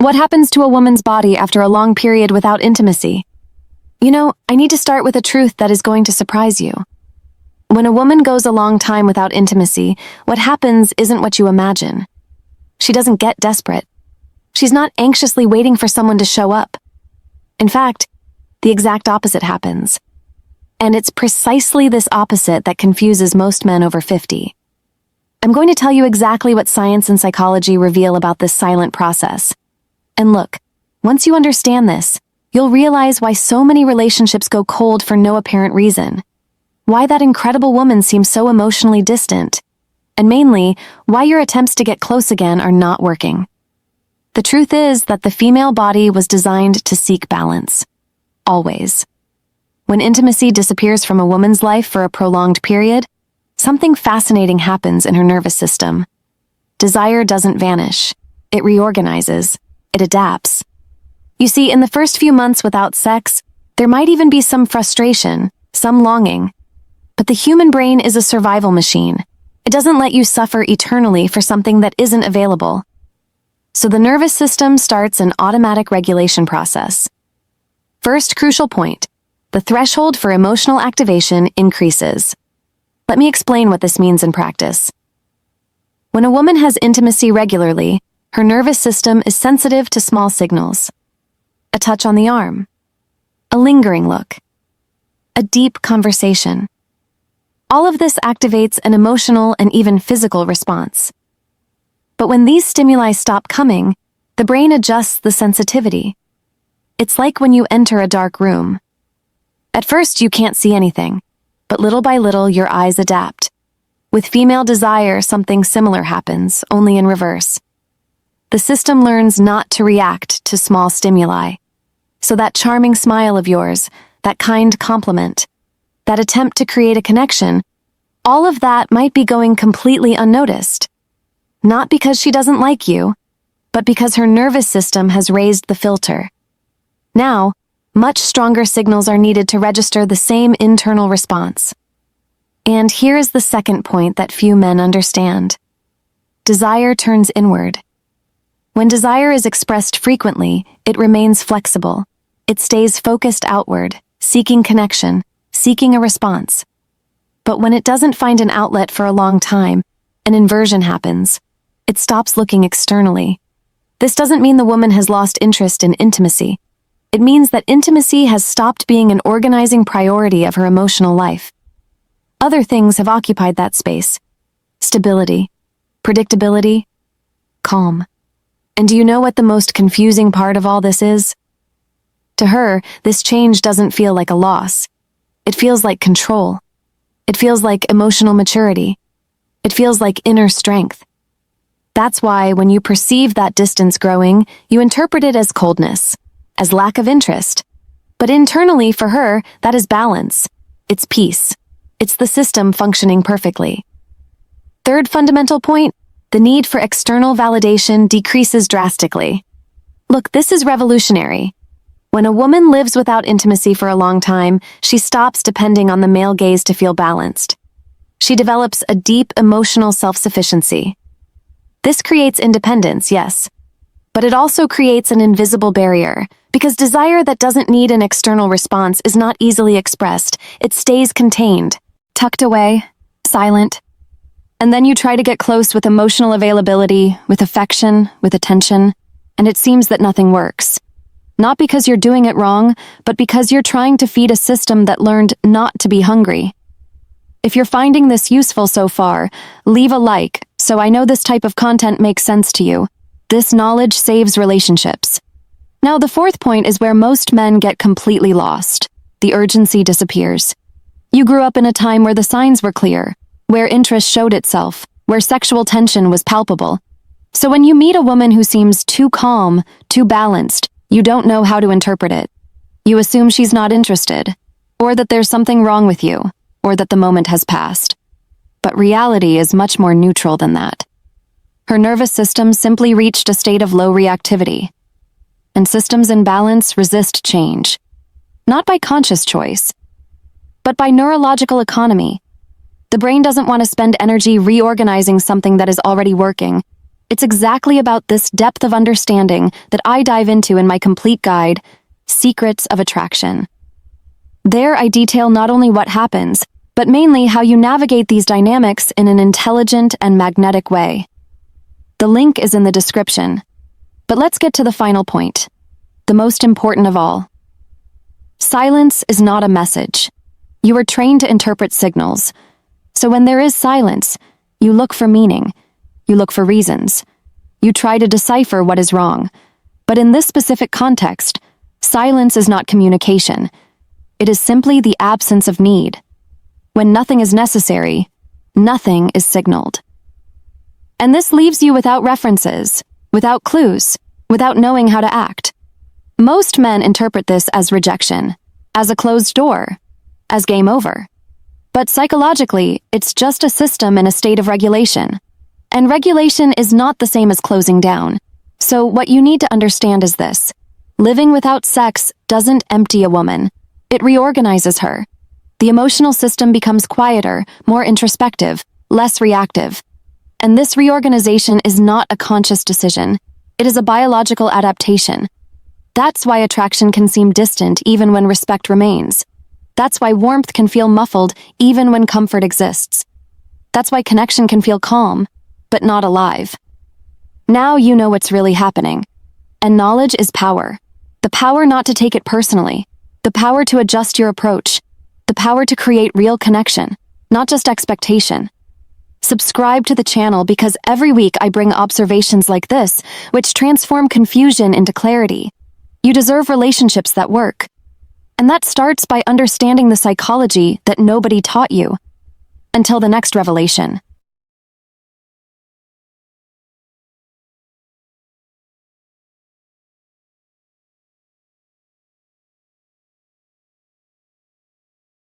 What happens to a woman's body after a long period without intimacy? I need to start with a truth that is going to surprise you. When a woman goes a long time without intimacy, what happens isn't what you imagine. She doesn't get desperate. She's not anxiously waiting for someone to show up. In fact, the exact opposite happens. And it's precisely this opposite that confuses most men over 50. I'm going to tell you exactly what science and psychology reveal about this silent process. And look, once you understand this, you'll realize why so many relationships go cold for no apparent reason. Why that incredible woman seems so emotionally distant. And mainly, why your attempts to get close again are not working. The truth is that the female body was designed to seek balance. Always. When intimacy disappears from a woman's life for a prolonged period, something fascinating happens in her nervous system. Desire doesn't vanish. It reorganizes. It adapts. You see, in the first few months without sex, there might even be some frustration, some longing. But the human brain is a survival machine. It doesn't let you suffer eternally for something that isn't available. So the nervous system starts an automatic regulation process. First crucial point, the threshold for emotional activation increases. Let me explain what this means in practice. When a woman has intimacy regularly, her nervous system is sensitive to small signals. A touch on the arm, a lingering look, a deep conversation. All of this activates an emotional and even physical response. But when these stimuli stop coming, the brain adjusts the sensitivity. It's like when you enter a dark room. At first, you can't see anything, but little by little, your eyes adapt. With female desire, something similar happens, only in reverse. The system learns not to react to small stimuli. So that charming smile of yours, that kind compliment, that attempt to create a connection, all of that might be going completely unnoticed. Not because she doesn't like you, but because her nervous system has raised the filter. Now, much stronger signals are needed to register the same internal response. And here is the second point that few men understand. Desire turns inward. When desire is expressed frequently, it remains flexible. It stays focused outward, seeking connection, seeking a response. But when it doesn't find an outlet for a long time, an inversion happens. It stops looking externally. This doesn't mean the woman has lost interest in intimacy. It means that intimacy has stopped being an organizing priority of her emotional life. Other things have occupied that space. Stability, predictability, calm. And do you know what the most confusing part of all this is? To her, this change doesn't feel like a loss. It feels like control. It feels like emotional maturity. It feels like inner strength. That's why when you perceive that distance growing, you interpret it as coldness, as lack of interest. But internally, for her, that is balance. It's peace. It's the system functioning perfectly. Third fundamental point, the need for external validation decreases drastically. Look, this is revolutionary. When a woman lives without intimacy for a long time, she stops depending on the male gaze to feel balanced. She develops a deep emotional self-sufficiency. This creates independence, yes, but it also creates an invisible barrier, because desire that doesn't need an external response is not easily expressed. It stays contained, tucked away, silent. And then you try to get close with emotional availability, with affection, with attention, and it seems that nothing works. Not because you're doing it wrong, but because you're trying to feed a system that learned not to be hungry. If you're finding this useful so far, leave a like, so I know this type of content makes sense to you. This knowledge saves relationships. Now, the fourth point is where most men get completely lost. The urgency disappears. You grew up in a time where the signs were clear, where interest showed itself, where sexual tension was palpable. So when you meet a woman who seems too calm, too balanced, you don't know how to interpret it. You assume she's not interested, or that there's something wrong with you, or that the moment has passed. But reality is much more neutral than that. Her nervous system simply reached a state of low reactivity. And systems in balance resist change. Not by conscious choice, but by neurological economy. The brain doesn't want to spend energy reorganizing something that is already working. It's exactly about this depth of understanding that I dive into in my complete guide, Secrets of Attraction. There, I detail not only what happens, but mainly how you navigate these dynamics in an intelligent and magnetic way. The link is in the description. But let's get to the final point, the most important of all. Silence is not a message. You are trained to interpret signals. So when there is silence, you look for meaning. You look for reasons. You try to decipher what is wrong. But in this specific context, silence is not communication. It is simply the absence of need. When nothing is necessary, nothing is signaled. And this leaves you without references, without clues, without knowing how to act. Most men interpret this as rejection, as a closed door, as game over. But psychologically, it's just a system in a state of regulation. And regulation is not the same as closing down. So what you need to understand is this. Living without sex doesn't empty a woman. It reorganizes her. The emotional system becomes quieter, more introspective, less reactive. And this reorganization is not a conscious decision. It is a biological adaptation. That's why attraction can seem distant even when respect remains. That's why warmth can feel muffled even when comfort exists. That's why connection can feel calm, but not alive. Now you know what's really happening. And knowledge is power. The power not to take it personally. The power to adjust your approach. The power to create real connection, not just expectation. Subscribe to the channel because every week I bring observations like this, which transform confusion into clarity. You deserve relationships that work. And that starts by understanding the psychology that nobody taught you. Until the next revelation.